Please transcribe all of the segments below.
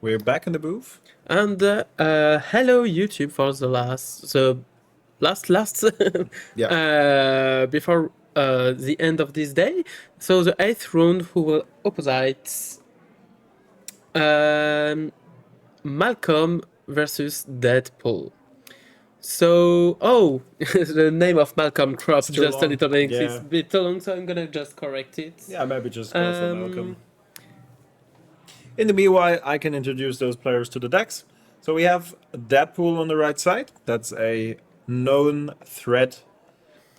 We're back in the booth. And hello YouTube for the last Yeah. before the end of this day. So the eighth round who will opposite um, Malcolm versus Deadpool. So the name of Malcolm cropped It's too just a long. little bit. It's Yeah. a bit too long, so I'm gonna just correct it. Yeah, maybe just go for Um, Malcolm. In the meanwhile, I can introduce those players to the decks. So we have Deadpool on the right side. That's a known threat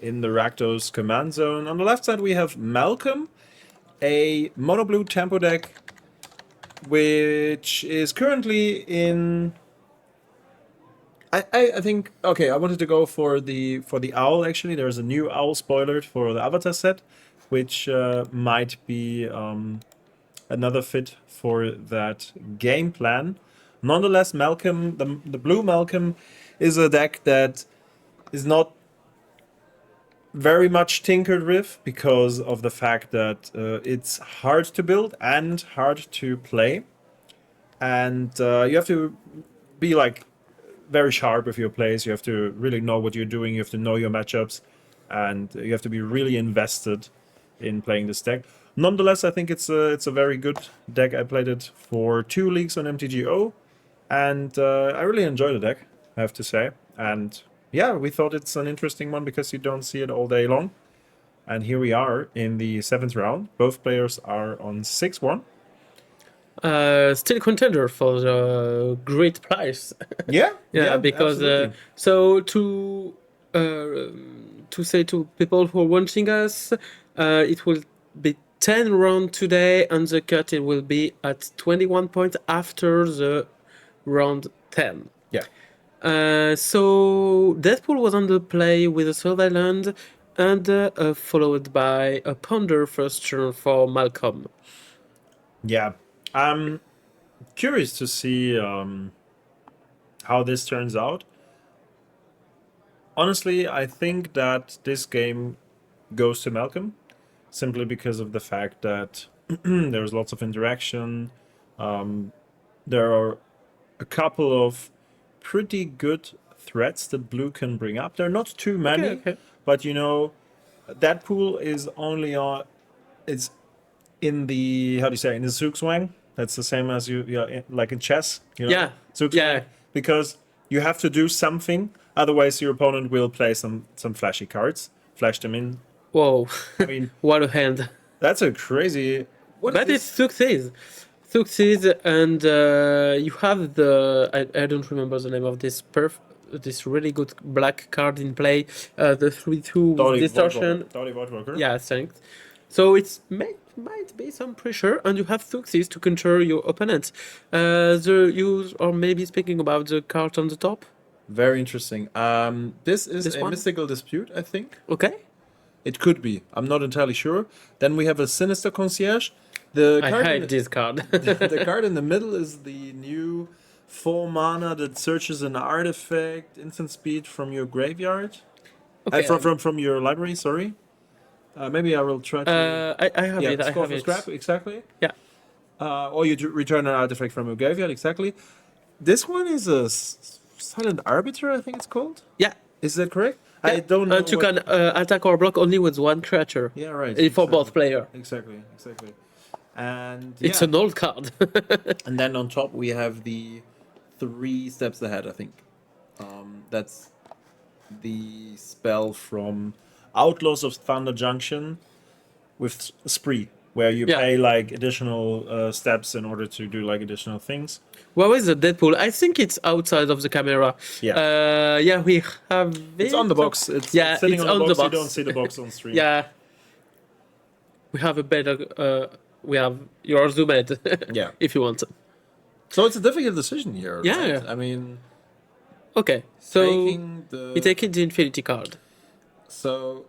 in the Rakdos command zone. On the left side, we have Malcolm, a mono blue tempo deck, which is currently in. I think okay. I wanted to go for the owl. Actually, there's a new owl spoilered for the Avatar set, which might be another fit for that game plan. Nonetheless, Malcolm, the blue Malcolm, is a deck that is not very much tinkered with because of the fact that it's hard to build and hard to play, and you have to be like very sharp with your plays. You have to really know what you're doing. You have to know your matchups, and you have to be really invested in playing this deck. Nonetheless, I think it's a very good deck. I played it for 2 leagues on MTGO, and I really enjoy the deck, I have to say. And yeah, we thought it's an interesting one because you don't see it all day long. And here we are in the 7th round. Both players are on 6-1. Still contender for the great prize. Yeah, Yeah, because absolutely. so to say to people who are watching us, it will be 10 round today, and the cut it will be at 21 points after the round 10. Yeah. So Deadpool was on the play with a Silver Island, and followed by a Ponder first turn for Malcolm. Yeah. I'm curious to see how this turns out. Honestly, I think that this game goes to Malcolm simply because of the fact that there's lots of interaction. There are a couple of pretty good threats that blue can bring up. There are not too many, Okay. but you know, Deadpool is only on. It's in the how do you say in the Zugzwang. That's the same as like in chess. Yeah. Zugzwang, Yeah. because you have to do something. Otherwise, your opponent will play some flashy cards, flash them in. Whoa. I mean, What a hand. that's a crazy. What is But this? it succeeds. Succeeds, and you have I don't remember the name of this really good black card in play, the 3/2 with Dolly distortion. Voidwalker. Yeah, thanks. So it's might be some pressure, and you have success to counter your opponent. You are maybe speaking about the card on the top. Very interesting. This is This a one? mystical dispute, I think. Okay, It could be. I'm not entirely sure. Then we have a sinister concierge. The I card in hate the, this card. the card in the middle is the new 4 mana that searches an artifact instant speed from your graveyard. Okay, From your library. Sorry. Maybe I will try to. I have Yeah, it. I score have for it. scrap exactly. Yeah. Or you return an artifact from your graveyard exactly. This one is a silent arbiter. I think it's called. Yeah. Is that correct? I don't know. And you can attack or block only with one creature. Yeah, right. For both player. Exactly. And It's yeah. an old card. And then on top we have the 3 steps ahead. I think that's the spell from Outlaws of Thunder Junction with Spree, where you Yeah. pay like additional steps in order to do like additional things. Where is the Deadpool? I think it's outside of the camera. Yeah. Yeah, we have it. It's on the box. It's Yeah, sitting it's on the on box. the You box. don't see the box on stream. Yeah. We have a better. We have your zoomed. Yeah. If you want. So it's a difficult decision here. Yeah. Right? I mean, Okay, so taking the we take it the Infinity card. So,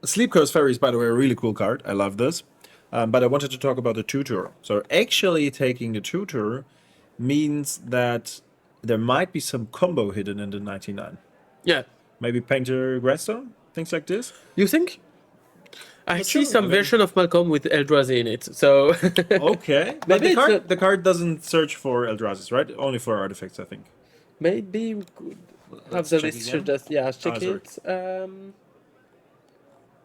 Sleep Curse Fairy is, by the way, a really cool card. I love this. But I wanted to talk about the tutor. So, actually taking the tutor means that there might be some combo hidden in the 99. Yeah. Maybe Painter Grassstone, things like this. You think? I But see sure, some I mean- version of Malcolm with Eldrazi in it, so Okay, but Maybe the it's card, not- the card doesn't search for Eldrazi's, right? Only for artifacts, I think. maybe we could have Let's the check list. again. Just check sorry. it.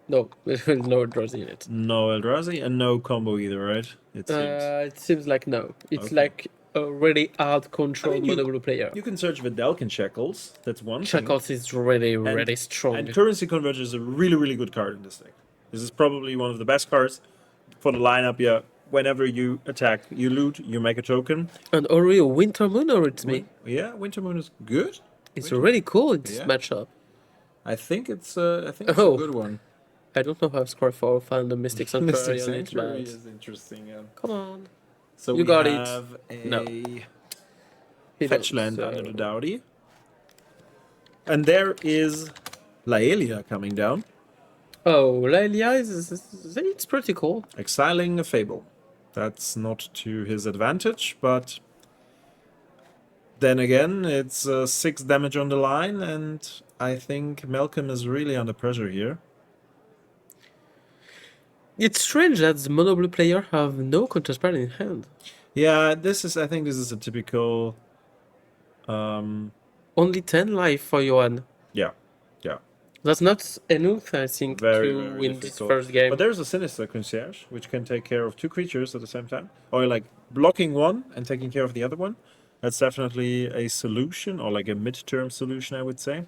No, there's no Eldrazi in it. No Eldrazi and no combo either, right? It seems. It seems like no. It's Okay. like a really hard control I mean, mono blue player. You can search Vidalcan Shackles. That's one thing. Shackles is really strong. And Currency Converter is a really good card in this deck. This is probably one of the best cards for the lineup. Yeah, whenever you attack, you loot, you make a token. And Ori Winter Moon or it's me. Yeah, Winter Moon is good. It's Winter- really cool in this Yeah. matchup. I think it's a Oh. good one. I don't know how score 4 found the Mystic Sanctuary Mystic on it, Sanctuary but is interesting. Yeah. come on. So You we got it. have a No. He fetch don't, land so- under the Dowdy. And there is Laelia coming down, Oh, Laelia it's pretty cool. exiling a Fable. That's not to his advantage, but then again, it's 6 damage on the line, and I think Malcolm is really under pressure here. It's strange that the mono blue player have no counterspell in hand. Yeah, I think this is a typical. Only 10 life for Yoanne. Yeah. That's not enough, I think, Very, to very win this difficult. first game. But there's a Sinister Concierge, which can take care of 2 creatures at the same time. Or like blocking one and taking care of the other one. That's definitely a solution, or like a mid-term solution, I would say.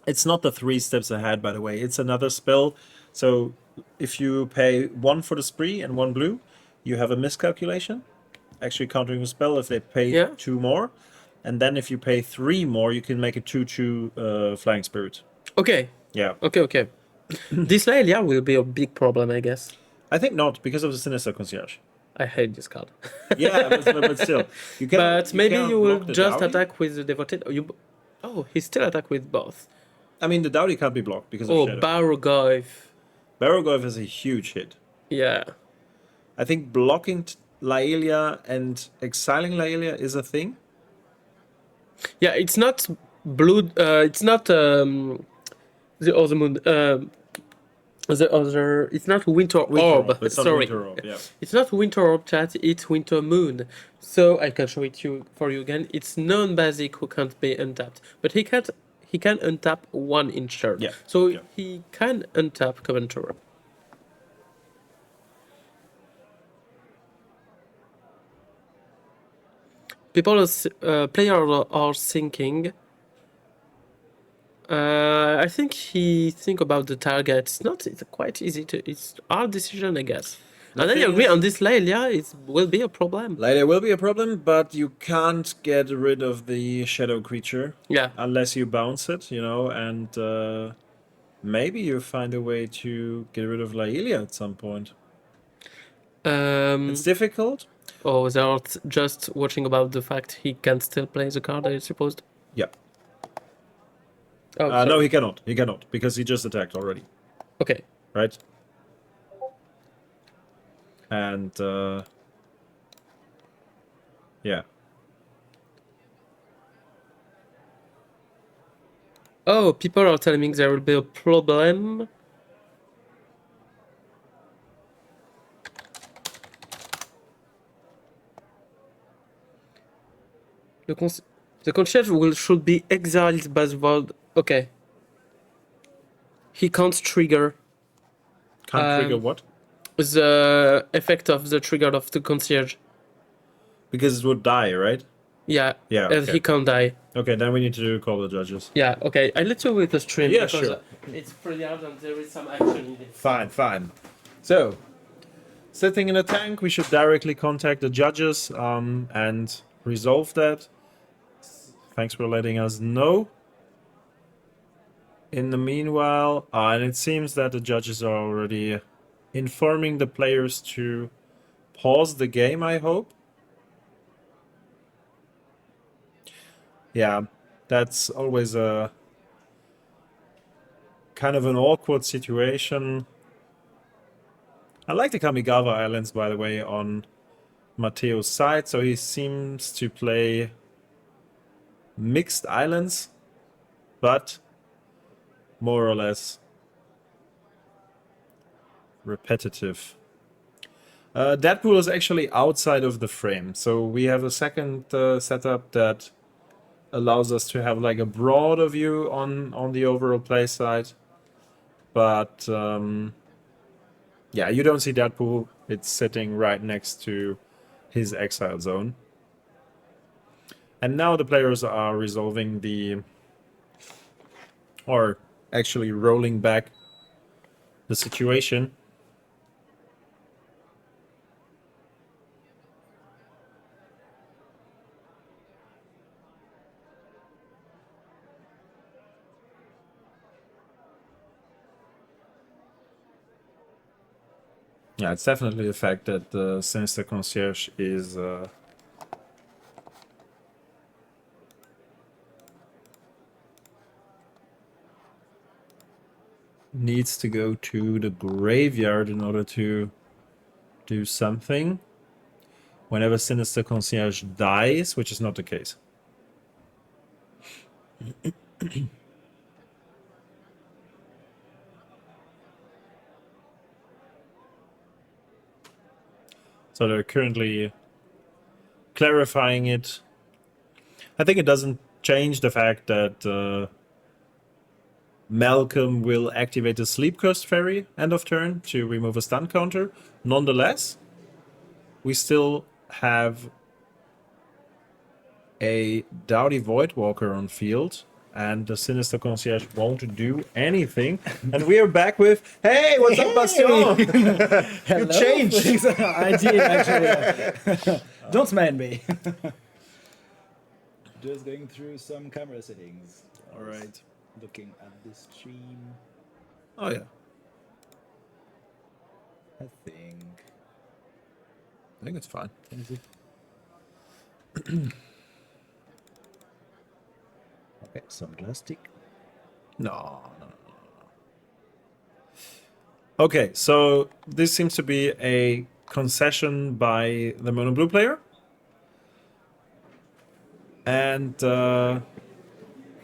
It's not the 3 steps ahead, by the way. It's another spell. So if you pay 1 for the spree and 1 blue, you have a miscalculation. Actually countering the spell if they pay Yeah. 2 more. And then if you pay 3 more, you can make a 2/2 Flying Spirit. Okay, Yeah. okay. This Laelia will be a big problem, I guess. I think not, because of the Sinister Concierge. I hate this card. Yeah, but still. You can, But maybe cannot you will block the just Dowdy. attack with the Devoted. Oh, he still attack with both. I mean, the Dowdy can't be blocked because of Oh, Shadow. Barrogoyf. Barrogoyf is a huge hit. Yeah. I think blocking Laelia and exiling Laelia is a thing. Yeah, it's not blue. It's not the other moon. The other. It's not Winter Orb. It's not Sorry, Winter Orb, yeah. it's not Winter Orb, chat. It's Winter Moon. So I can show it for you again. It's non-basic who can't be untapped, but he can untap 1 each turn. Yeah, So yeah. he can untap Covenanter. Players are thinking. I think he think about the target. It's quite easy to. It's hard decision, I guess. And then you thing agree is- on this Laelia. It will be a problem. Laelia will be a problem, but you can't get rid of the shadow creature Yeah. unless you bounce it, and maybe you find a way to get rid of Laelia at some point. It's difficult. Oh, they are just watching about the fact he can still play the card, I suppose. Yeah. Oh, No, sorry. he cannot. He cannot, because he just attacked already, Okay. right? And, yeah. Oh, people are telling me there will be a problem. The concierge should be exiled by the world. Okay. He can't trigger Can't trigger what? the effect of the trigger of the concierge. Because it would die, right? Yeah. Yeah, And okay. he can't die. Okay, then we need to call the judges. Yeah, okay. I let you with the stream Yeah, because sure. It's pretty hard and there is some action in it. Fine. So, sitting in a tank, we should directly contact the judges and resolve that. Thanks for letting us know. In the meanwhile, and it seems that the judges are already informing the players to pause the game, I hope. Yeah, that's always a kind of an awkward situation. I like the Kamigawa Islands, by the way, on Matteo's side, so he seems to play mixed islands, but more or less repetitive. Deadpool is actually outside of the frame, so we have a second setup that allows us to have like a broader view on the overall play side. But yeah, you don't see Deadpool. It's sitting right next to his exile zone. And now the players are resolving or actually rolling back the situation. Yeah, it's definitely the fact that the Sinister Concierge is needs to go to the graveyard in order to do something. Whenever Sinister Concierge dies, which is not the case. So they're currently clarifying it. I think it doesn't change the fact that Malcolm will activate the Sleep Cursed Fairy end of turn to remove a stun counter. Nonetheless, we still have a Dowdy Voidwalker on field, and the Sinister Concierge won't do anything. And we are back with, hey, what's up, Bastion? You changed. I did actually. Don't mind me. Just going through some camera settings. All right. Looking at the stream. Oh, yeah. I think. I think it's fine. Okay, some plastic. No. Okay, so this seems to be a concession by the mono blue player. And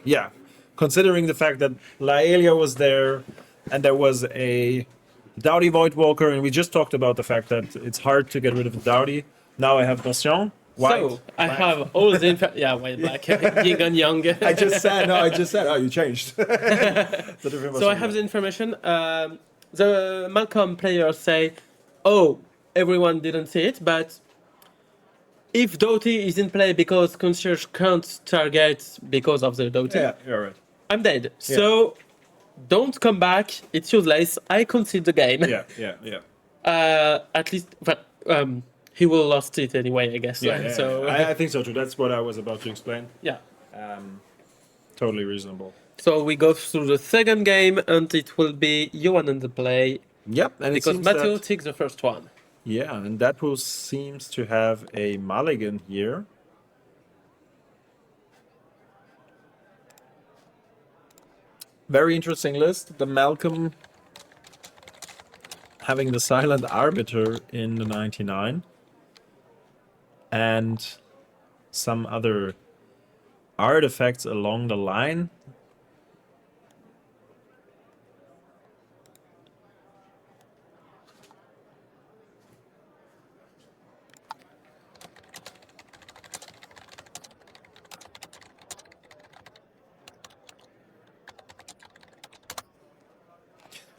yeah, considering the fact that Laelia was there and there was a Dowdy Voidwalker, and we just talked about the fact that it's hard to get rid of the Dowdy. Now I have Bastion. White, So I have all the white, black, yin and yang. I just said, oh, you changed. So I have the information. The Malcolm players say, oh, everyone didn't see it, but if Doughty is in play because Concierge can't target because of the Doughty, Yeah, you're right. I'm dead. So don't come back. It's useless. I concede the game. Yeah. At least, but he will lost it anyway, I guess. Yeah, So I think so too. That's what I was about to explain. yeah. Totally reasonable. So we go through the second game, and it will be Yoanne in the play Yep, and it because seems Matteo that, takes the first one. yeah, and Deadpool seems to have a mulligan here. Very interesting list. The Malcolm having the Silent Arbiter in the 99. And some other artifacts along the line.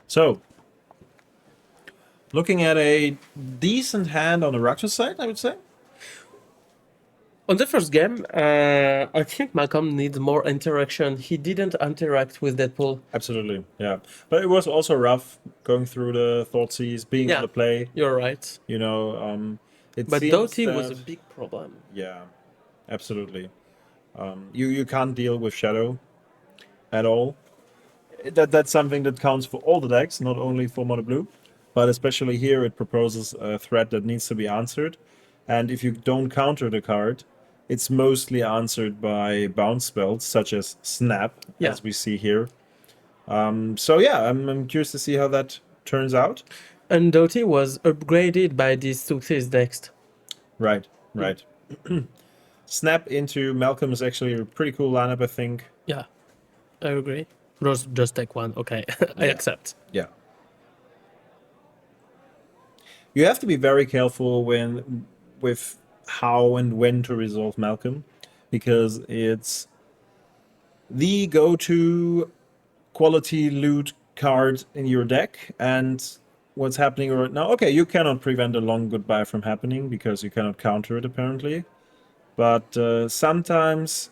So, looking at a decent hand on the Rakdos side, I would say. On the first game, I think Malcolm needs more interaction. He didn't interact with Deadpool. Absolutely, yeah. But it was also rough going through the Thoughtseize, being Yeah. on the play. You're right. You know, it But seems Doughty was a that- big problem. Yeah, absolutely. You can't deal with Shadow at all. That's something that counts for all the decks, not only for Mono Blue, but especially here it proposes a threat that needs to be answered. And if you don't counter the card, it's mostly answered by bounce spells such as Snap, Yeah. as we see here. So yeah, I'm curious to see how that turns out. And Doughty was upgraded by these success decks. Right. Snap into Malcolm is actually a pretty cool lineup, I think. Yeah, I agree. Just take one. Okay, I accept. Yeah. You have to be very careful with how and when to resolve Malcolm, because it's the go-to quality loot card in your deck. And what's happening right now? Okay, you cannot prevent a long goodbye from happening because you cannot counter it apparently. But sometimes,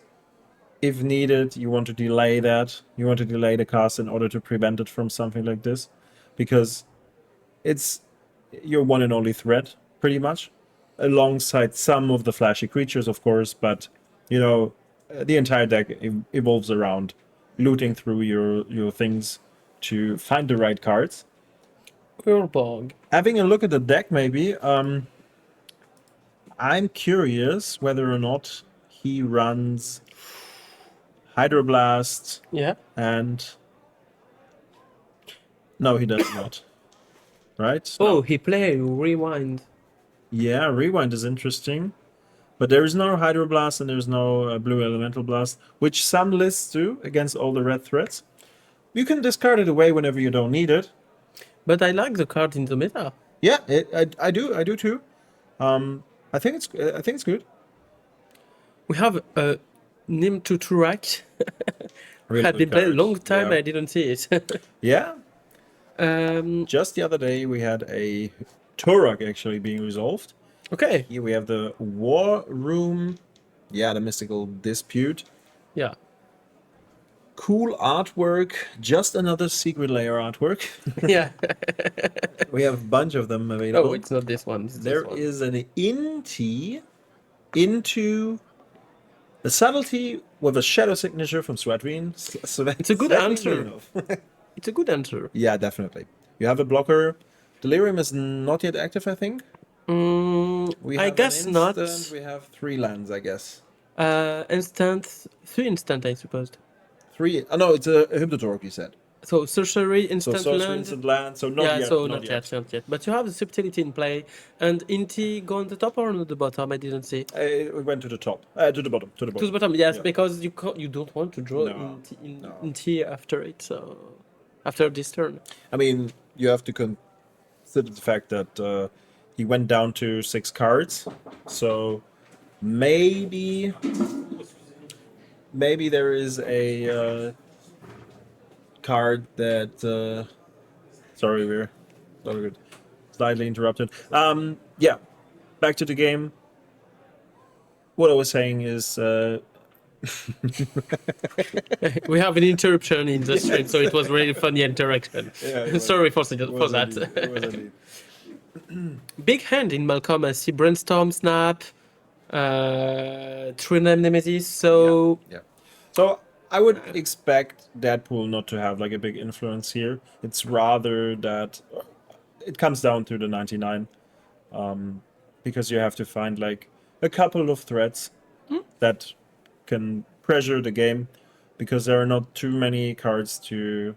if needed, you want to delay that. You want to delay the cast in order to prevent it from something like this, because it's your one and only threat, pretty much, alongside some of the flashy creatures, of course. But the entire deck evolves around looting through your things to find the right cards. Urbog. Having a look at the deck, maybe. I'm curious whether or not he runs Hydroblast Yeah. and... No, he does not. Right? Oh, No. he played Rewind. Yeah, Rewind is interesting. But there is no Hydroblast and there's no Blue Elemental Blast, which some lists do against all the red threats. You can discard it away whenever you don't need it. But I like the card in the meta. Yeah, I do too. I think it's good. We have a Nim to Turak. Really Had been good played a card. long time Yeah. and I didn't see it. Yeah. um, Just the other day we had a Turok actually being resolved. okay. Here we have the War Room. Yeah, the Mystical Dispute. Yeah. Cool artwork. Just another Secret Layer artwork. Yeah. We have a bunch of them available. Oh, it's not this one. It's There this one. is an Inti into a subtlety with a shadow signature from Swadrin. It's a good answer. It's a good answer. Yeah, definitely. You have a blocker. Delirium is not yet active, I think. We I have guess an not. instant, We have 3 lands, I guess. Instant, 3 instant, I suppose. 3. Oh no, it's a Hypnotorp, you said. So sorcery, So instant sorcery, land. instant land. So not Yeah, yet. so not yet. not yet. But you have the subtlety in play. And Inti go on the top or on the bottom? I didn't see. We went to the top. To the bottom. To the To bottom. the bottom, yes, Yeah. because you don't want to draw No, Inti after it. So after this turn. I mean, you have to consider the fact that he went down to 6 cards. So maybe there is a card that sorry, we're slightly interrupted. Yeah, back to the game. What I was saying is We have an interruption in the stream, so it was really funny interaction. Yeah, it was- Sorry for it was that. indeed, it was indeed. Big hand in Malcolm. I see Brainstorm, Snap, True Name Nemesis. So Yeah. So I would expect Deadpool not to have like a big influence here. It's rather that it comes down to the 99, because you have to find like a couple of threats that can pressure the game, because there are not too many cards to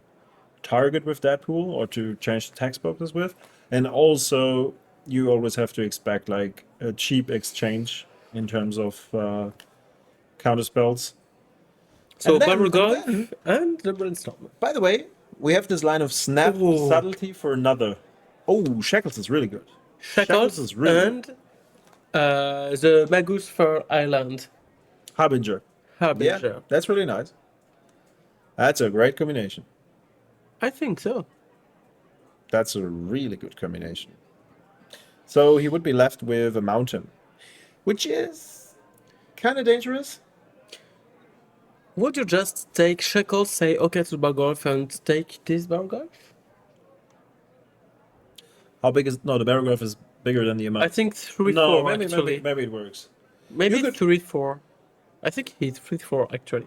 target with Deadpool or to change the text boxes with, and also you always have to expect like a cheap exchange in terms of counter spells. So And then- Bubblegum and the Brainstorm. By the way, we have this line of Snap Ooh. Subtlety for another. Oh, Shackles is really good. Shackles is really and the Magus for Island. Harbinger. Harbinger. Yeah, that's really nice. That's a great combination. I think so. That's a really good combination. So he would be left with a mountain, which is kind of dangerous. Would you just take Shackles, say okay to Bargolf, and take this Bargolf? How big is... No, the paragraph is bigger than the amount. I think 3-4 no, actually. maybe it works. Maybe You could- 3-4. I think he's 3-4 actually.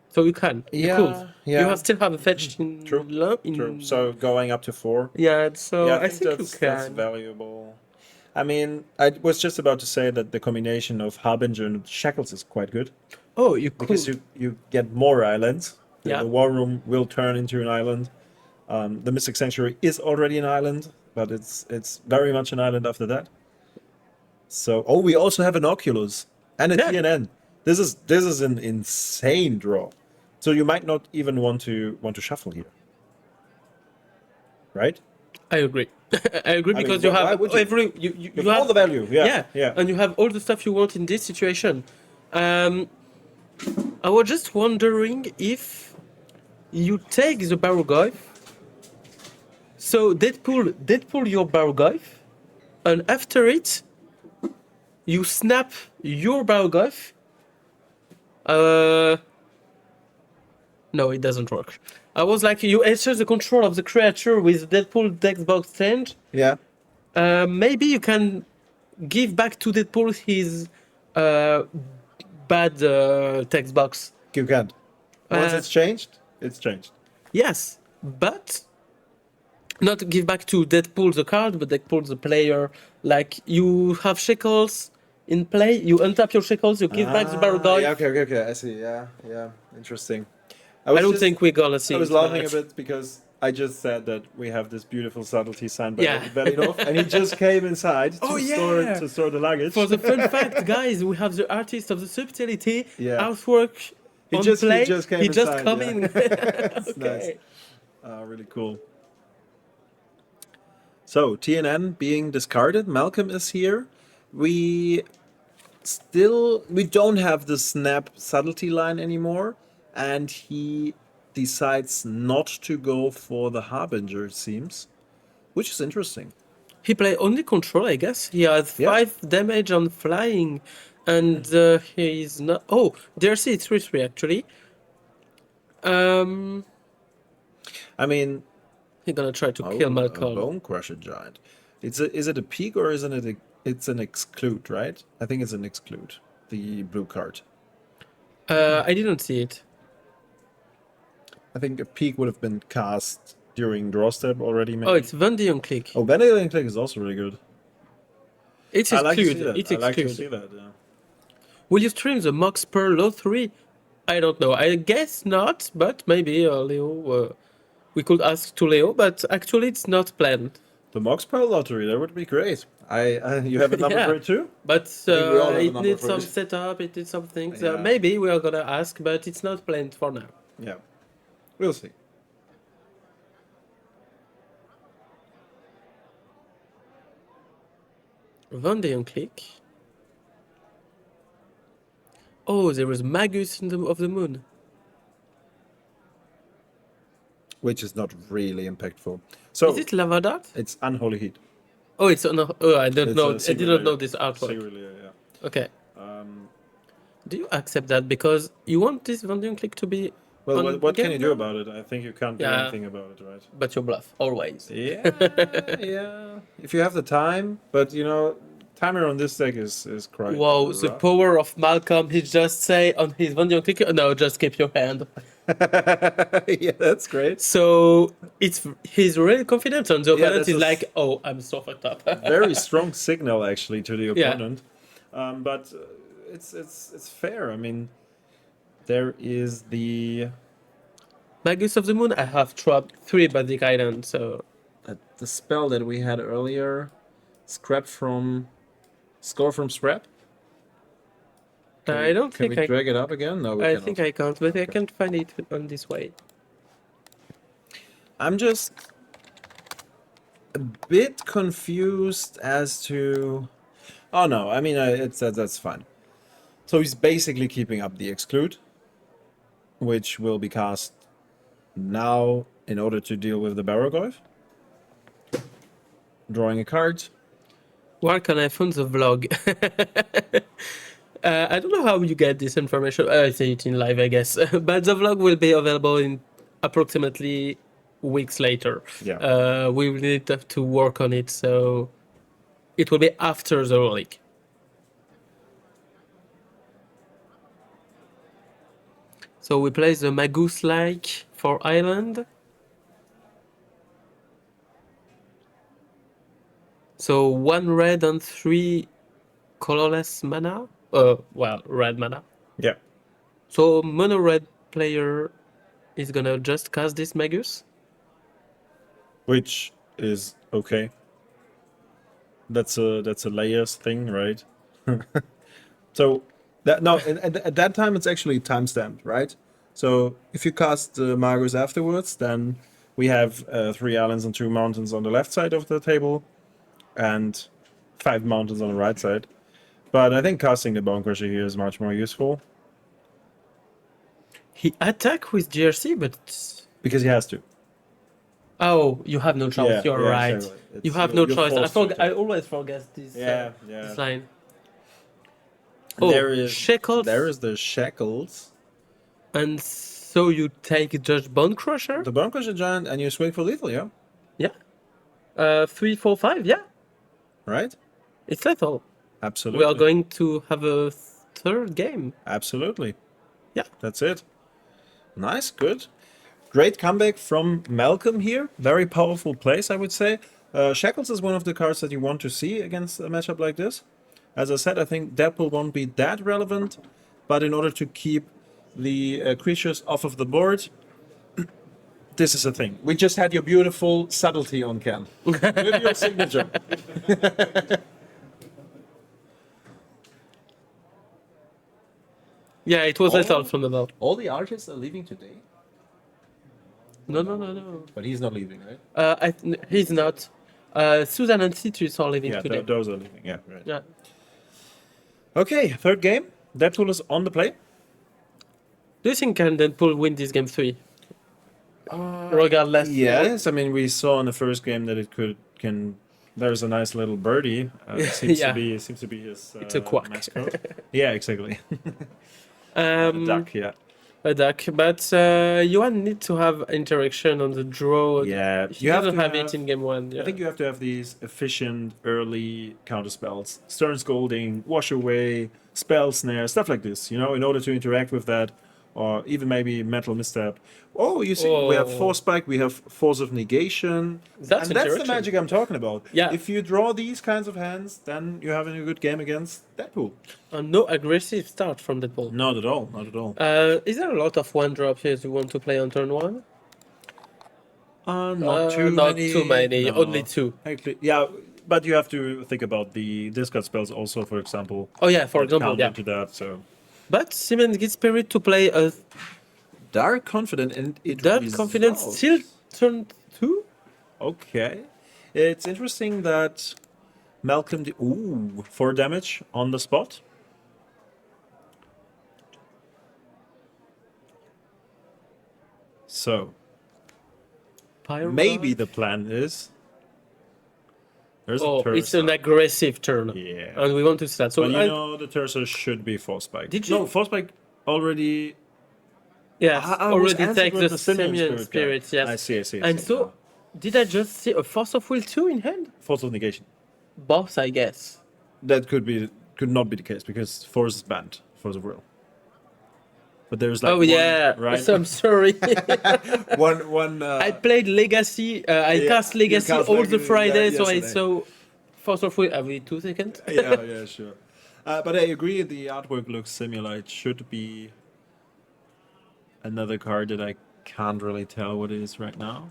So you can. You Yeah, could. yeah. You have still have a fetch in True, in True. So going up to 4. yeah. So Yeah, I think you that's can. valuable. I mean, I was just about to say that the combination of Harbinger and Shackles is quite good, Oh, you could. because you get more islands. Yeah. The War Room will turn into an island. The Mystic Sanctuary is already an island, but it's very much an island after that. So, we also have an Oculus and a Yeah. TNN. This is an insane draw. So you might not even want to shuffle here, right? I agree. I agree I mean, because you why have would you? every You have all the value. Yeah. Yeah. and you have all the stuff you want in this situation. I was just wondering if you take the Baroglyph. So Deadpool your Baroglyph, and after it, you snap your Baroglyph. No, it doesn't work. I was like, you enter the control of the creature with Deadpool text box change. Yeah. Maybe you can give back to Deadpool his uh, bad text box. You can't. Once Uh, it's changed, it's changed. Yes, but not give back to Deadpool the card, but Deadpool the player. Like you have shekels in play, you untap your shekels, you give back the Baroglyph. Yeah. Okay. I see. Yeah. Interesting. I don't think we're gonna see. I was it laughing a much. bit because I just said that we have this beautiful subtlety signed by Yeah. Velinov, and he just came inside Oh, to store the luggage. For the fun fact, guys, we have the artist of the subtlety Yeah. artwork He on just- he play. just came He just inside, come yeah. in. That's Okay. nice. Really cool. So TNN being discarded, Malcolm is here. We don't have the snap subtlety line anymore, and he decides not to go for the Harbinger, it seems, which is interesting. He play only control, I guess. He has Yeah. 5 damage on flying, and he's not. Oh, DRC 3/3 actually. I mean, He's gonna try to kill a Malcolm. Bone Crusher Giant. Is it a peak or isn't it? It's an exclude, right? I think it's an exclude. The blue card. I didn't see it. I think a peak would have been cast during draw step already. Maybe. Oh, it's Vandion click. Oh, Vanilla Click is also really good. It's I like to see excluded. that. It's I like to see excluded. that. Yeah. Will you stream the Mox per Low 3? I don't know. I guess not, but maybe Leo. We could ask to Leo, but actually it's not planned. The Mox Pearl Lottery, that would be great. You have a number Yeah. for it too? But we all have a it number needs for some it. setup, it needs some things. Yeah. Maybe we are gonna ask, but it's not planned for now. Yeah. We'll see. Vandeon click. Oh, there is Magus of the Moon. Which is not really impactful. So Is it Lava Dart? it's Unholy Heat. Oh, it's on. Oh, I don't It's know. a I secret didn't know layer. this artwork. Secret layer, yeah. Okay. Um, Do you accept that because you want this Vandeon click to be? well, on what can game you do now? about it? I think you can't do Yeah. anything about it, right? But you bluff always. Yeah, yeah. If you have the time, but timer on this deck is quite. Wow, the rough. power of Malcolm. He just say on his Vandeon click. No, just keep your hand. Yeah, that's great. So he's really confident, and the Yeah, opponent that's is a like, "Oh, I'm so fucked up." Very strong signal actually to the Yeah. opponent. But it's fair. I mean, there is the Magus of the Moon. I have trapped 3 Basic Island, so the spell that we had earlier, score from scrap. I don't Can think we I. drag it up again? No, we I cannot. think I can't, but I can't find it on this way. I'm just a bit confused as to. Oh no, I mean that's fine. So he's basically keeping up the exclude, which will be cast now in order to deal with the Baroglyph. Drawing a card. Where can I find the vlog? I don't know how you get this information. I say it in live, I guess. But the vlog will be available in approximately weeks later. Yeah. We will need to work on it, so it will be after the Relic. So we play the Magus-like for Island. So 1 red and 3 colorless mana. Red mana. Yeah. So mono red player is gonna just cast this Magus. Which is okay. That's a layers thing, right? So at that time it's actually timestamped, right? So if you cast the Magus afterwards, then We have 3 islands and 2 mountains on the left side of the table, and 5 mountains on the right side. But I think casting the Bone Crusher here is much more useful. He attack with GRC, but Because he has to. oh, you have no choice. You're right. Exactly. You have no choice. forced to I attack. always forget this. Yeah. This line. There Oh, is shackles. There is the shackles. And so you take Judge Bone Crusher? The Bone Crusher Giant, and you swing for lethal, yeah? Yeah. 3, 4, 5, yeah. Right? It's lethal. Absolutely. We are going to have a third game. Absolutely. Yeah. That's it. Nice, good. Great comeback from Malcolm here. Very powerful place, I would say. Shackles is one of the cards that you want to see against a matchup like this. As I said, I think Deadpool won't be that relevant, but in order to keep the creatures off of the board, this is a thing. We just had your beautiful subtlety on cam with your signature. Yeah, it was lethal from above. All the artists are leaving today, No. but he's not leaving, right? He's not. Susan and Citrus are leaving Yeah, today. those are leaving. Yeah, right. Yeah. Okay, third game. Deadpool is on the play. Do you think can Deadpool win this game 3? Regardless. Yes, I mean we saw in the first game that it can. There's a nice little birdie. Seems Yeah. to be his. It's a quack. mascot. Yeah, exactly. Duck. Yeah. A duck, but Yoanne need to have interaction on the draw. Yeah. He doesn't have it in game 1. Yeah. I think you have to have these efficient early counter spells. Stern Scolding, Wash Away, Spell Snare, stuff like this, in order to interact with that, or even maybe Mental Misstep. Oh, you see, we have Force Spike, we have Force of Negation. That's and that's the interaction. magic I'm talking about. Yeah. If you draw these kinds of hands, then you're having a good game against Deadpool. No aggressive start from Deadpool. Not at all, not at all. Is there a lot of 1-drop here you want to play on turn 1? Not too many. No. Only 2. Actually, yeah, but you have to think about the discard spells also, for example. Oh yeah, for that example, count yeah. into that, so. But Siemens gets Spirit to play a Dark Confident, and it Dark results. Confidence still turn 2? Okay. It's interesting that Malcolm... 4 damage on the spot. So, Pyro maybe the plan is... There's a Terza. it's an aggressive turn. Yeah. And we want to start. So But the Terza should be Force Spike. Did you- No, Force Spike already... yes, I was already answered take with the Simian Simeon card. Spirit, yes. I see. And so, did I just see a Force of Will 2 in hand? Force of Negation. Both, I guess. That could not be the case, because Force is banned. Force of Will. But there's like Oh one, yeah, right? so I'm sorry. one. I played Legacy. I cast Legacy cast all Legacy, the Fridays, so I yesterday. saw Force of Will every 2 seconds. yeah, sure. But I agree, the artwork looks similar. It should be another card that I can't really tell what it is right now.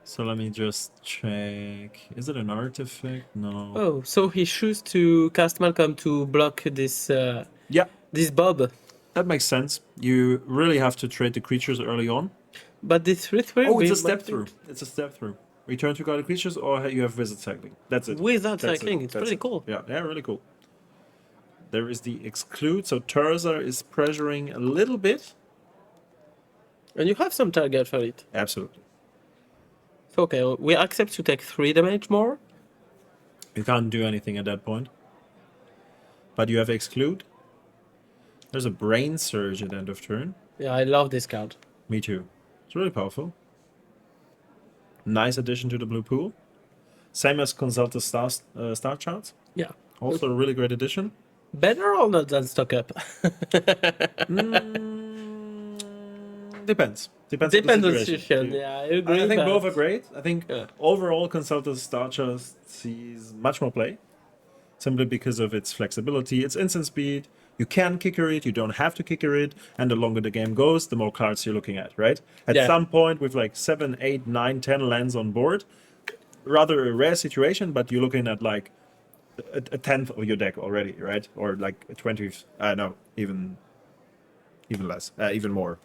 So let me just check. Is it an artifact? No. Oh, so he chose to cast Malcolm to block this Yeah, this Bob. that makes sense. You really have to trade the creatures early on. But this 3/3 Oh, it's a step through. It's a step through. Return to guarded creatures, or you have visit cycling. That's it. Without That's cycling, it. it's That's pretty it. cool. Yeah, really cool. There is the exclude, so Terza is pressuring a little bit. And you have some target for it. Absolutely. So, okay, we accept to take 3 damage more. You can't do anything at that point. But you have exclude. There's a brain surge at end of turn. Yeah, I love this card. Me too. It's really powerful. Nice addition to the blue pool. Same as consult the star charts. Yeah. Also a really great addition. Better or not than stock up? Depends. Depends Depends on on the situation. Yeah, I agree. I think but- both are great. I think Yeah. overall Consulta's Star Chart sees much more play. Simply because of its flexibility, its instant speed. You can kicker it, you don't have to kicker it, and the longer the game goes, the more cards you're looking at, right? At Yeah. some point with like 7, 8, 9, 10 lands on board, rather a rare situation, but you're looking at like a tenth of your deck already, right? Or like a 20th, no, even less, even more.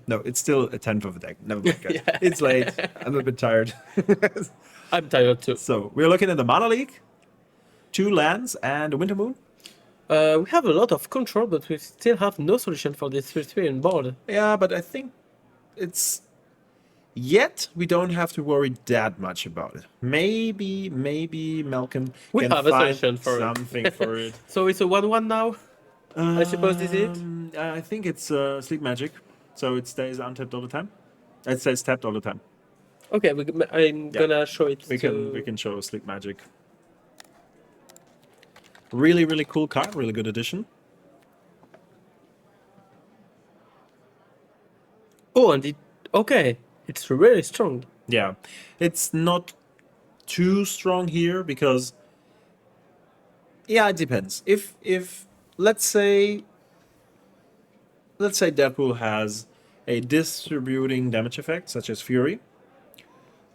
No, it's still a 10th of a deck. Never mind, guys. It's late. I'm a bit tired. I'm tired too. So we're looking at the Mana League, 2 lands, and a Winter Moon. We have a lot of control, but we still have no solution for this 3/3 on board. Yeah, but I think it's yet we don't have to worry that much about it. Maybe Malcolm We can have a find solution for it. something for it. So it's a 1/1 now. I suppose this is it. I think it's Sleep Magic, so it stays untapped all the time. It stays tapped all the time. Okay, I'm gonna show it. We can show Sleep Magic. Really cool card. Really good addition. Oh, and okay, it's really strong. Yeah, it's not too strong here because it depends. If let's say Deadpool has a distributing damage effect such as Fury,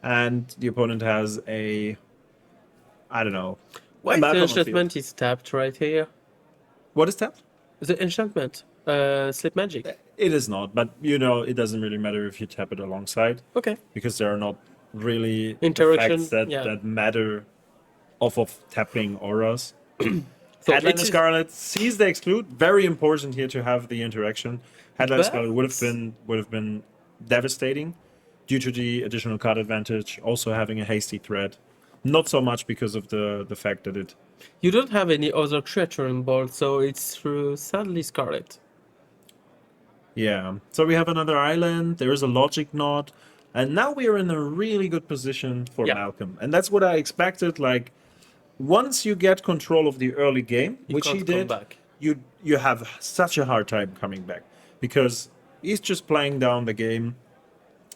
and the opponent has a I don't know. Why a map the on the field. enchantment is tapped right here? What is that? The enchantment, Sleep Magic. It is not, but it doesn't really matter if you tap it alongside Okay. because there are not really Interaction, effects that matter off of tapping auras. So Headliner Scarlet sees the exclude. Very important here to have the interaction. Headliner But- Scarlet would have been devastating due to the additional card advantage. Also having a hasty threat, not so much because of the fact that it. You don't have any other creature on board, so it's sadly Scarlet. Yeah. So we have another island. There is a logic knot, and now we are in a really good position for Yeah. Malcolm, and that's what I expected. Like once you get control of the early game, You which he can't come did, back. you have such a hard time coming back because he's just playing down the game,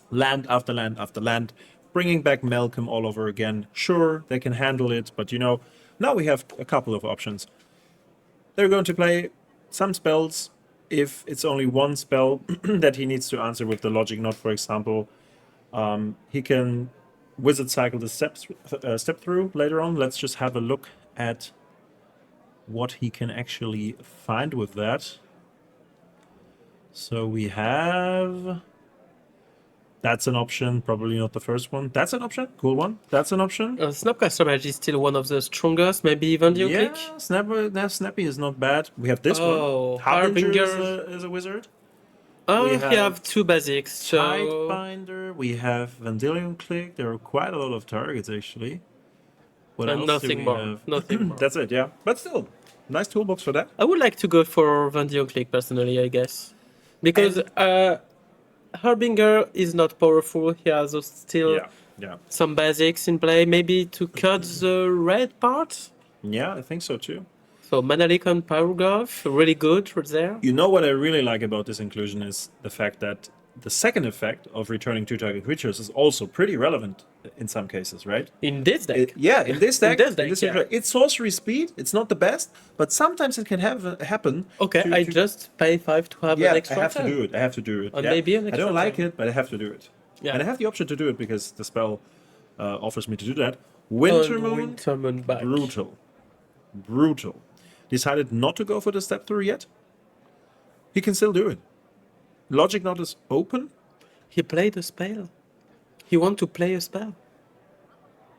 land after land after land, bringing back Malcolm all over again. Sure, they can handle it, but now we have a couple of options. They're going to play some spells. If it's only one spell that he needs to answer with the logic knot, for example, he can wizard cycle the step through later on. Let's just have a look at what he can actually find with that. So we have. That's an option. Probably not the first one. That's an option. Cool one. That's an option. Snapcaster Mage is still one of the strongest, maybe even Dio Yeah, Click. Snappy is not bad. We have this Oh, one. Harbinger Harbinger. is a wizard. Oh, We we have have 2 basics, so... Tidebinder. We have Vendilion Click. There are quite a lot of targets actually. What And else do nothing we more. have? Nothing more. That's it. Yeah, but still, nice toolbox for that. I would like to go for Vandion Click personally, I guess. Because Harbinger is not powerful. He has still Yeah. some basics in play. Maybe to cut the red part. Yeah, I think so too. So Manalik on Paragraph, really good right there. You know what I really like about this inclusion is the fact that the second effect of returning 2 target creatures is also pretty relevant in some cases, right? In this deck. In this deck, this deck, yeah. it's sorcery speed. It's not the best, but sometimes it can happen. Okay, to- I to- just pay 5 to have Yeah, an I extra have to turn. do it. I have to do it. Or yeah. maybe an I extra don't like turn. it, but I have to do it. Yeah. And I have the option to do it because the spell offers me to do that. Winter Moon, Winter Moon back. brutal. Decided not to go for the step through yet. He can still do it. Logic Knot is open. He played a spell. He want to play a spell.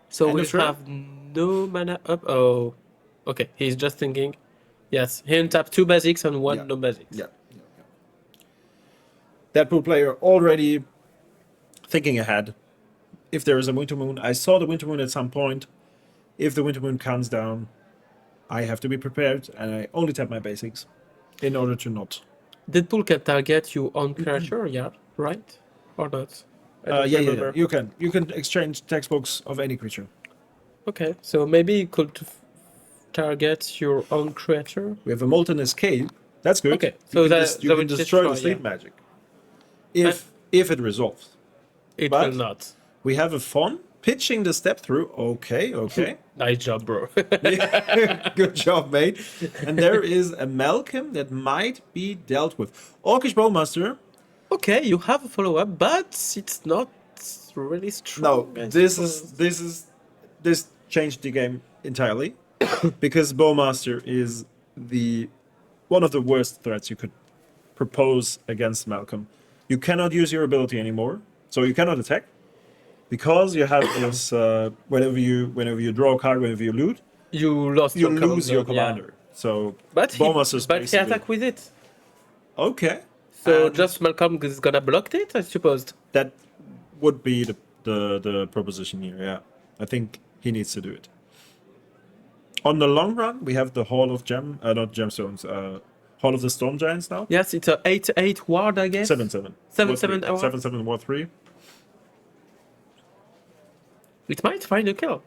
So End we of turn? have no mana up. Oh, okay. He's just thinking. Yes, he untapped 2 basics and 1 Yeah. no basics. Yeah. Deadpool player already thinking ahead. If there is a Winter Moon, I saw the Winter Moon at some point. If the Winter Moon comes down, I have to be prepared, and I only tap my basics in order to not. Deadpool can target you on creature, yeah, right? Or not? I don't Yeah. remember. You can exchange textbooks of any creature. Okay, so maybe you could target your own creature. We have a Molten Escape. That's good. Okay, you so can, that you can would destroy the destroy, sleep magic. If it resolves. It But- will not. We have a Fawn pitching the step through. Okay. Nice job, bro. Good job, mate. And there is a Malcolm that might be dealt with. Orcish Bowmaster. Okay, you have a follow up, but it's not really strong. No, I this suppose. this changed the game entirely because Bowmaster is one of the worst threats you could propose against Malcolm. You cannot use your ability anymore, so you cannot attack because you have this. Whenever you draw a card, whenever you loot, You lost you your lose your commander, yeah. commander. So But he basically attack with it. okay. So And just Malcolm is gonna block it, I suppose. that would be the proposition here. Yeah, I think he needs to do it. On the long run, we have the Hall of not gemstones, Hall of the Storm Giants now. Yes, it's a 8/8 ward, I guess. 7/7. 7/7 War 7/7 War 3. It might find a kill.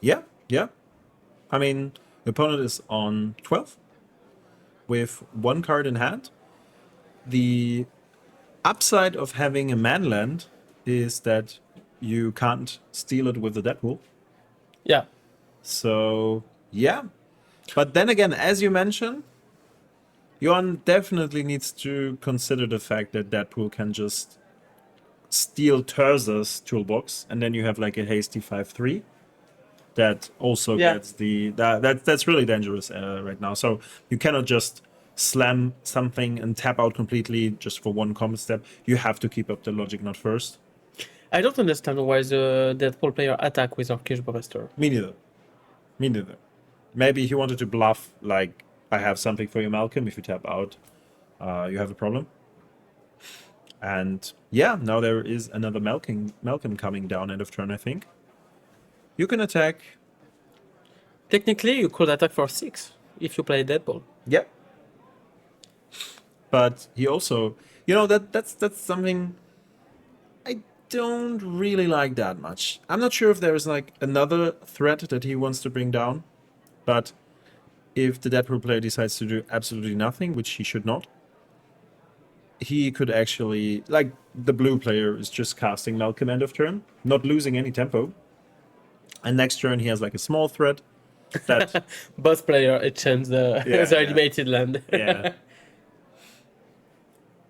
Yeah, yeah. I mean, the opponent is on 12 with one card in hand. The upside of having a manland is that you can't steal it with the Deadpool. Yeah. So, yeah. But then again, as you mentioned, Yoanne definitely needs to consider the fact that Deadpool can just steal Terza's toolbox, and then you have like a hasty 5/3 that also gets the that's really dangerous right now. So you cannot just slam something and tap out completely just for one combat step. You have to keep up the logic knot first. I don't understand why the Deadpool player attack with Orcish Buster. Me neither. Me neither. Maybe he wanted to bluff, like, I have something for you, Malcolm. If you tap out, you have a problem. And yeah, now there is another Malcolm coming down end of turn, I think. You can attack. Technically, you could attack for 6 if you play Deadpool. Yep. But he also, that's something I don't really like that much. I'm not sure if there is like another threat that he wants to bring down, but if the Deadpool player decides to do absolutely nothing, which he should not, he could actually, like, the blue player is just casting Malcolm end of turn, not losing any tempo. And next turn he has like a small threat that Both player exchange the animated land. yeah.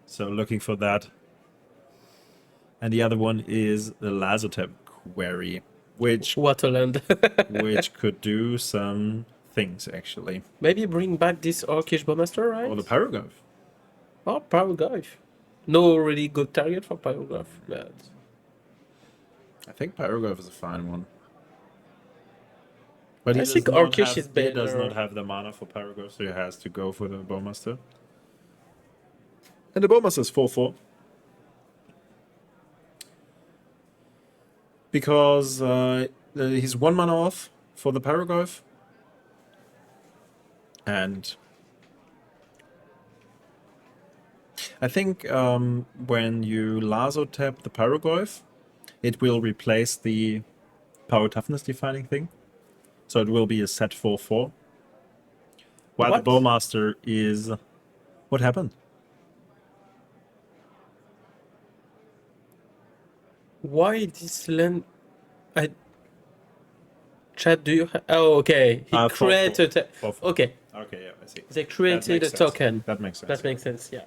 So looking for that. And the other one is the Lazotep Query, which Waterland. which could do some things actually. Maybe bring back this Orcish Bowmaster, right? Or the Pyroglyph. Or Pyroglyph. No really good target for Pyroglyph, but I think Pyroglyph is a fine one. But I think Orcish is better. He does not have the mana for Pyroglyph, so he has to go for the Bowmaster. And the Bowmaster is 4/4. Because he's 1 mana off for the Pyroglyph. And I think when you Lazo tap the Pyroglyph, it will replace the Power Toughness defining thing. So it will be a set 4/4. While What? the Bowmaster is... What happened? why this land? Chat, do you? Oh, okay. He 4/4. created. 4/4. Okay, Okay, yeah, I see. they created a sense. token. That makes sense. That makes sense. Yeah.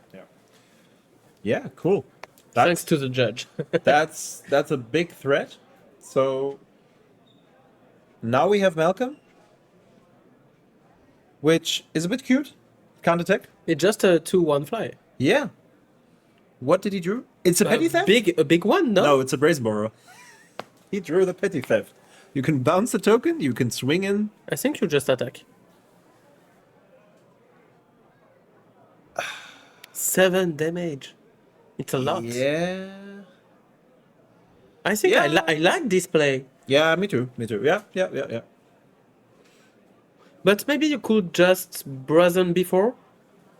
Yeah, cool. Thanks to the judge. That's a big threat. So now we have Malcolm, which is a bit cute. Can't attack. It's just a 2/1 fly. Yeah. What did he do? It's a petty theft? A big one. No. No, it's a Brazen Borrow. He drew the petty theft. You can bounce the token, you can swing in. I think you just attack. 7 damage. It's a lot. Yeah. I think Yeah. I like this play. Yeah, me too. Me too. Yeah. But maybe you could just brazen before,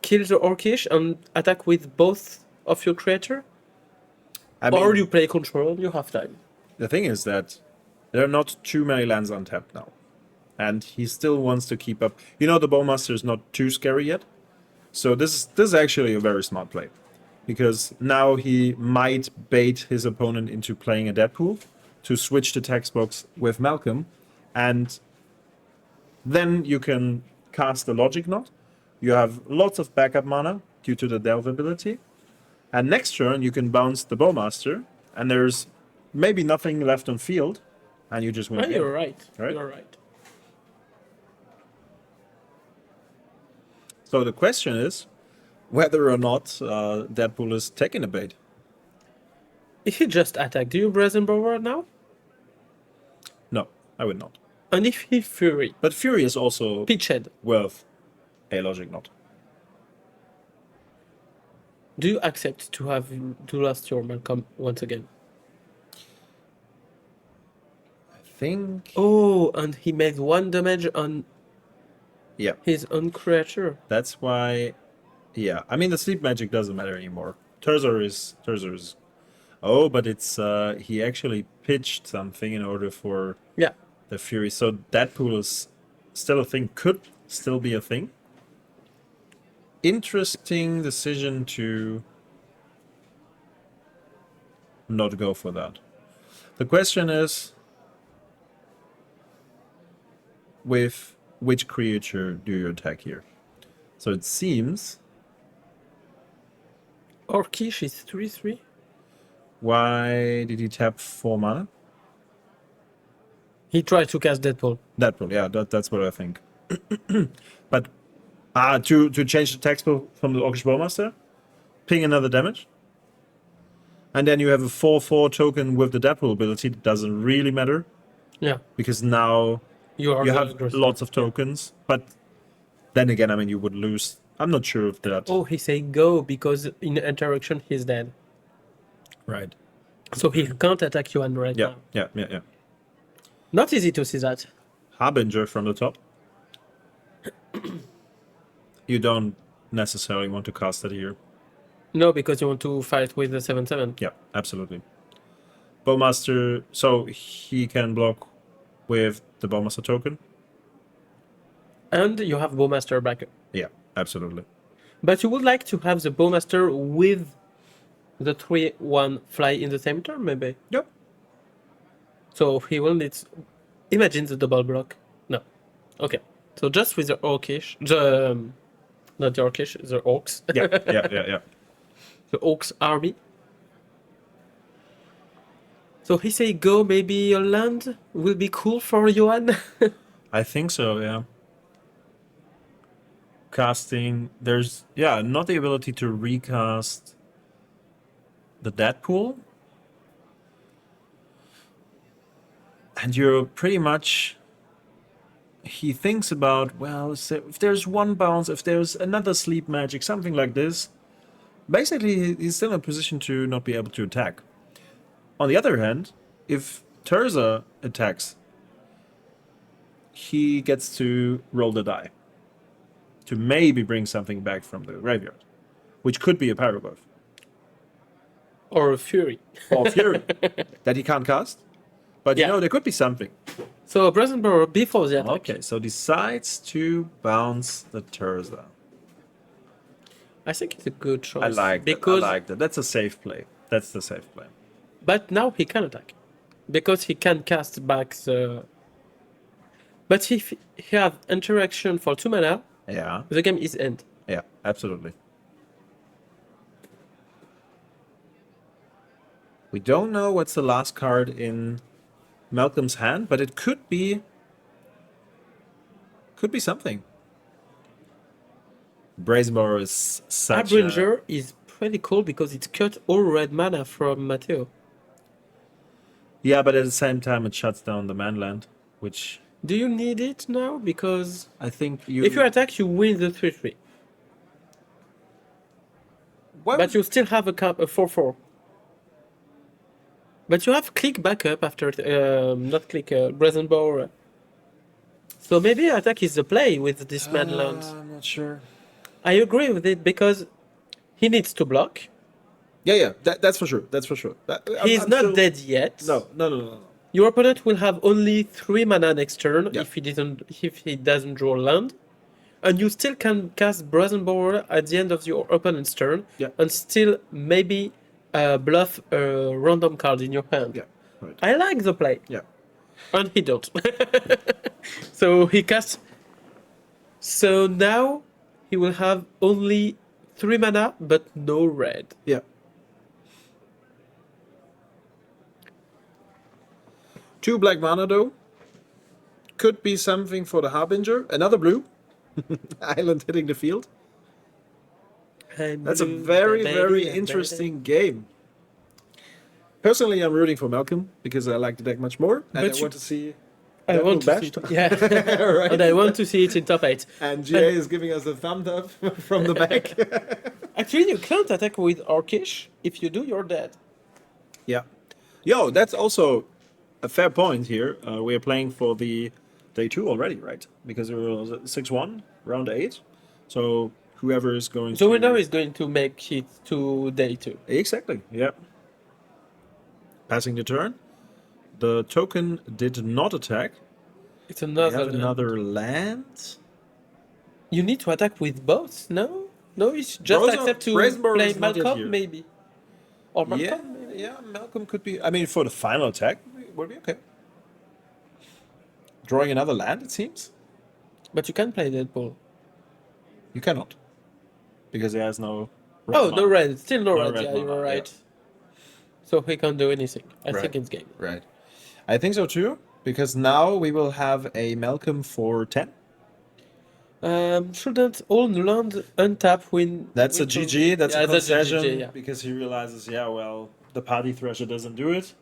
kill the Orcish, and attack with both of your creator. Or you play control, you have time. The thing is that there are not too many lands untapped now. And he still wants to keep up. The Bowmaster is not too scary yet. So this is actually a very smart play. Because now he might bait his opponent into playing a Deadpool to switch the text box with Malcolm. And then you can cast the Logic Knot. You have lots of backup mana due to the Delve ability. And next turn you can bounce the Bowmaster. And there's maybe nothing left on field. And you just win. Oh, the game. you're right. Right? You're right. So the question is, whether or not Deadpool is taking a bait. If he just attacked, do you Brazen Borrower now? No, I would not. And if he Fury? But Fury is also Pitched. worth a logic not. Do you accept to have to last your Malcolm once again? I think. Oh, and he made 1 damage on Yeah, his own creature. that's why. Yeah, I mean the sleep magic doesn't matter anymore. Terzor is. Oh, but it's he actually pitched something in order for Yeah. the Fury. So Deadpool is still a thing. Could still be a thing. Interesting decision to not go for that. The question is, with which creature do you attack here? So it seems, Orcish is 3/3. why did he tap 4 mana? He tried to cast Deadpool. Deadpool, yeah, that's what I think. But to change the text from the Orcish Bowmaster, ping another damage, and then you have a 4/4 token with the Deadpool ability. That doesn't really matter Yeah. because now You you have lots of tokens. But then again, I mean, you would lose. I'm not sure of that. Oh, he said go because in interaction he's dead. Right. So he can't attack Yoanne right Yeah, now. yeah. Not easy to see that. Harbinger from the top. You don't necessarily want to cast that here. No, because you want to fight with the 7/7. Yeah, absolutely. Bowmaster, so he can block with the Bowmaster token. And you have Bowmaster backup. Yeah, absolutely. But you would like to have the Bowmaster with the 3/1 fly in the same turn, maybe? Yep. So he will need. Imagine the double block. No. Okay. So just with the Orcish. Not the Orcish, the Orcs. Yeah. The Orcs army. So he say go, maybe a land will be cool for Yoanne. I think so, yeah. Casting, there's, not the ability to recast the Deadpool. And you're pretty much, he thinks about, well, if there's one bounce, if there's another sleep magic, something like this. Basically, he's still in a position to not be able to attack. On the other hand, if Terza attacks, he gets to roll the die to maybe bring something back from the graveyard, which could be a Paraglyph. Or a Fury. Or Fury, that he can't cast. But Yeah. there could be something. So a Brazen Borrower before the attack. Okay, so decides to bounce the Terza. I think it's a good choice. I like because that. That's a safe play. That's the safe play. But now he can attack. Because he can cast back the... But if he have interaction for 2 mana, Yeah, the game is end. yeah, absolutely. We don't know what's the last card in Malcolm's hand, but it could be something. Brazenborrow is such Harbinger is pretty cool because it cut all red mana from Matteo. Yeah, but at the same time it shuts down the manland, which Do you need it now? Because I think you... if you attack, you win the 3/3. Why But you still have a 4/4. But you have click backup after, not click, Brazen Borrower. So maybe attack is the play with this manland. I'm not sure. I agree with it because he needs to block. Yeah, that's for sure. That's for sure. He's not dead yet. No. Your opponent will have only 3 mana next turn Yeah. if he doesn't draw land, and you still can cast Brazen Borrower at the end of your opponent's turn, Yeah. and still maybe bluff a random card in your hand. Yeah, right. I like the play, Yeah. and he don't. So he casts. So now he will have only 3 mana, but no red. Yeah. 2 black mana though. Could be something for the Harbinger. Another blue. Island hitting the field. That's a very, very interesting game. Personally, I'm rooting for Malcolm because I like the deck much more, and But I you- want to see. I Deadpool want to see bashed. it. Yeah. Right. And I want to see it in top 8. And GA is giving us a thumbs up from the back. Actually, you can't attack with Orcish. If you do, you're dead. Yeah. Yo, that's also a fair point here. We are playing for the day 2 already, right? Because it was 6-1, round 8. So whoever is going So to... we know he's going to make it to day 2. Exactly, yeah. Passing the turn. The token did not attack. It's We another. have land. another land. You need to attack with both, no? No, it's just Rosa- accept to Brazenborough play is not yet Malcolm, here. maybe. Or Malcolm, Yeah, maybe. yeah, Malcolm could be... I mean, for the final attack, would be okay. Drawing another land, it seems? But you can play Deadpool. You cannot. Because he has no... Oh, no mana. red. Still no No red. red Yeah, mana, you're yeah. right. So he can't do anything. I Right. think it's game. Right. I think so too, because now we will have a Malcolm for 10. Shouldn't all land untap win? That's a win for- GG, that's yeah, a concession, GG, yeah. because he realizes, yeah, well, the Party Thresher doesn't do it.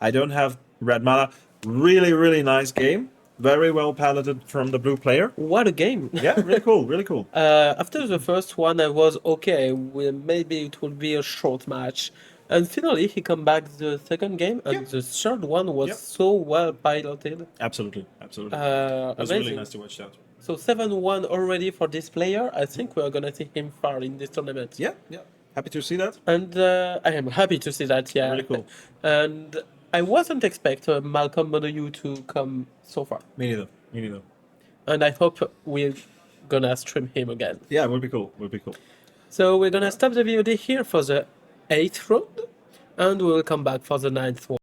I don't have red mana. Really, really nice game. Very well piloted from the blue player. What a game! Yeah, really cool, really cool. After the first one, I was okay. Maybe it will be a short match. And finally, he come back the second game, and Yeah. the third one was Yeah. so well piloted. Absolutely, absolutely. It was Amazing. really nice to watch that. So 7-1 already for this player. I think we are gonna see him far in this tournament. Yeah, yeah. Happy to see that. And I am happy to see that. Yeah. Really cool. And I wasn't expect Malcolm Monoyu to come so far. Me neither, me neither. And I hope we're gonna stream him again. Yeah, it would be cool, would be cool. So we're gonna stop the VOD here for the 8th round, and we'll come back for the 9th one.